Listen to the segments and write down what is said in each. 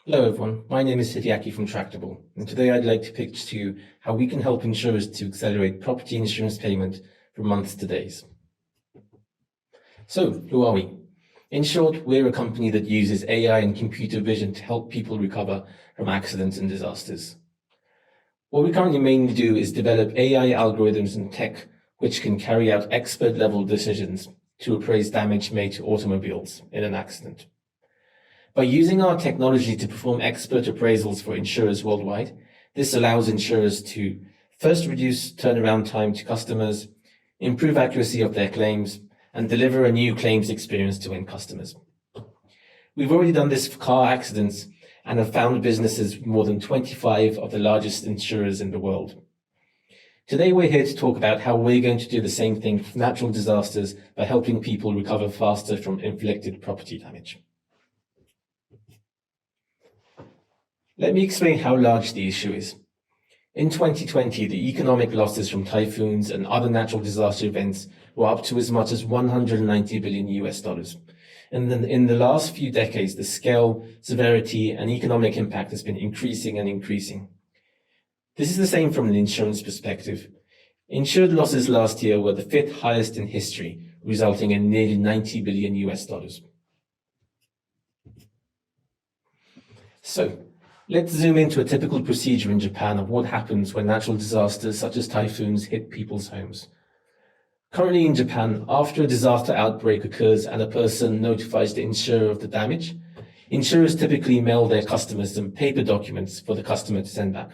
Hello everyone, my name is Hideaki from Tractable, and today I'd like to pitch to you how we can help insurers to accelerate property insurance payment from months to days. So, who are we? In short, we're a company that uses AI and computer vision to help people recover from accidents and disasters. What we currently mainly do is develop AI algorithms and tech which can carry out expert-level decisions to appraise damage made to automobiles in an accident. By using our technology to perform expert appraisals for insurers worldwide, this allows insurers to first reduce turnaround time to customers, improve accuracy of their claims, and deliver a new claims experience to end customers. We've already done this for car accidents and have found businesses with more than 25 of the largest insurers in the world. Today we're here to talk about how we're going to do the same thing for natural disasters by helping people recover faster from inflicted property damage. Let me explain how large the issue is. In 2020, the economic losses from typhoons and other natural disaster events were up to as much as $190 billion. And then in the last few decades, the scale, severity, and economic impact has been increasing and increasing. This is the same from an insurance perspective. Insured losses last year were the 5th highest in history, resulting in nearly $90 billion. So, let's zoom into a typical procedure in Japan of what happens when natural disasters such as typhoons hit people's homes. Currently in Japan, after a disaster outbreak occurs and a person notifies the insurer of the damage, insurers typically mail their customers some paper documents for the customer to send back.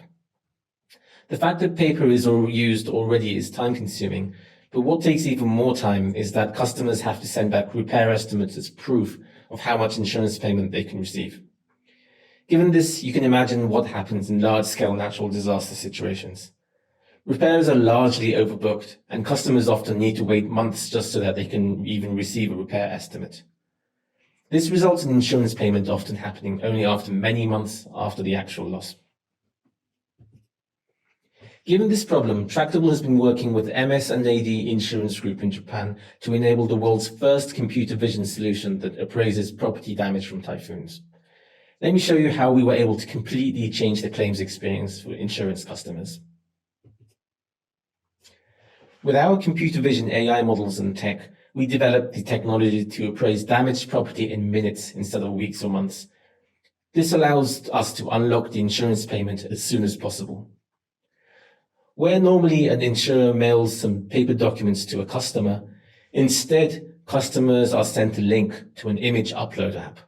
The fact that paper is used already is time-consuming, but what takes even more time is that customers have to send back repair estimates as proof of how much insurance payment they can receive. Given this, you can imagine what happens in large-scale natural disaster situations. Repairs are largely overbooked, and customers often need to wait months just so that they can even receive a repair estimate. This results in insurance payment often happening only after many months after the actual loss. Given this problem, Tractable has been working with MS&AD Insurance Group in Japan to enable the world's first computer vision solution that appraises property damage from typhoons. Let me show you how we were able to completely change the claims experience for insurance customers. With our computer vision AI models and tech, we developed the technology to appraise damaged property in minutes instead of weeks or months. This allows us to unlock the insurance payment as soon as possible. Where normally an insurer mails some paper documents to a customer, instead, customers are sent a link to an image upload app.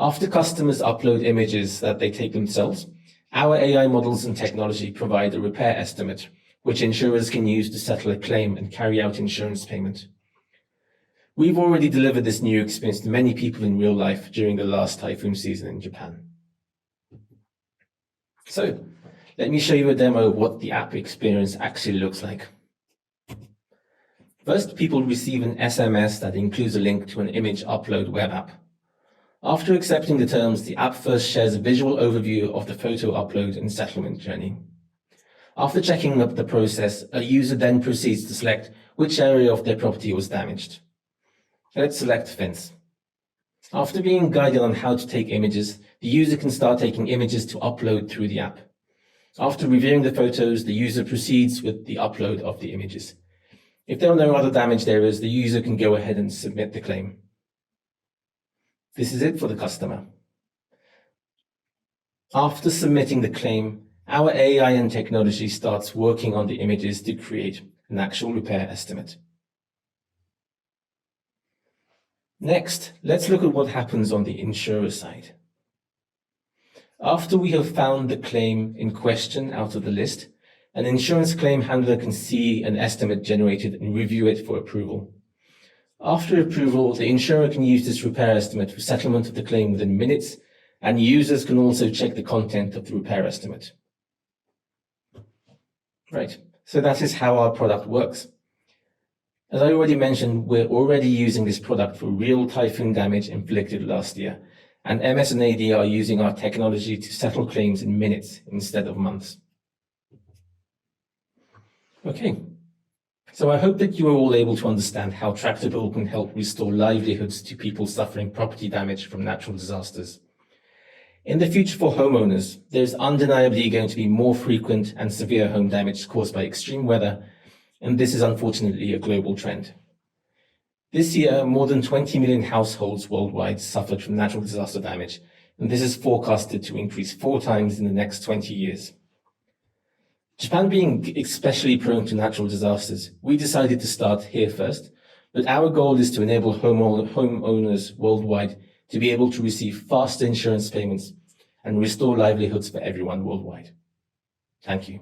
After customers upload images that they take themselves, our AI models and technology provide a repair estimate, which insurers can use to settle a claim and carry out insurance payment. We've already delivered this new experience to many people in real life during the last typhoon season in Japan. So, let me show you a demo of what the app experience actually looks like. First, people receive an SMS that includes a link to an image upload web app. After accepting the terms, the app first shares a visual overview of the photo upload and settlement journey. After checking up the process, a user then proceeds to select which area of their property was damaged. Let's select fence. After being guided on how to take images, the user can start taking images to upload through the app. After reviewing the photos, the user proceeds with the upload of the images. If there are no other damaged areas, the user can go ahead and submit the claim. This is it for the customer. After submitting the claim, our AI and technology starts working on the images to create an actual repair estimate. Next, let's look at what happens on the insurer side. After we have found the claim in question out of the list, an insurance claim handler can see an estimate generated and review it for approval. After approval, the insurer can use this repair estimate for settlement of the claim within minutes, and users can also check the content of the repair estimate. Right, so that is how our product works. As I already mentioned, we're already using this product for real typhoon damage inflicted last year, and MS&AD are using our technology to settle claims in minutes instead of months. Okay. So I hope that you are all able to understand how Tractable can help restore livelihoods to people suffering property damage from natural disasters. In the future for homeowners, there's undeniably going to be more frequent and severe home damage caused by extreme weather, and this is unfortunately a global trend. This year, more than 20 million households worldwide suffered from natural disaster damage, and this is forecasted to increase 4 times in the next 20 years. Japan being especially prone to natural disasters, we decided to start here first, but our goal is to enable homeowners worldwide to be able to receive faster insurance payments and restore livelihoods for everyone worldwide. Thank you.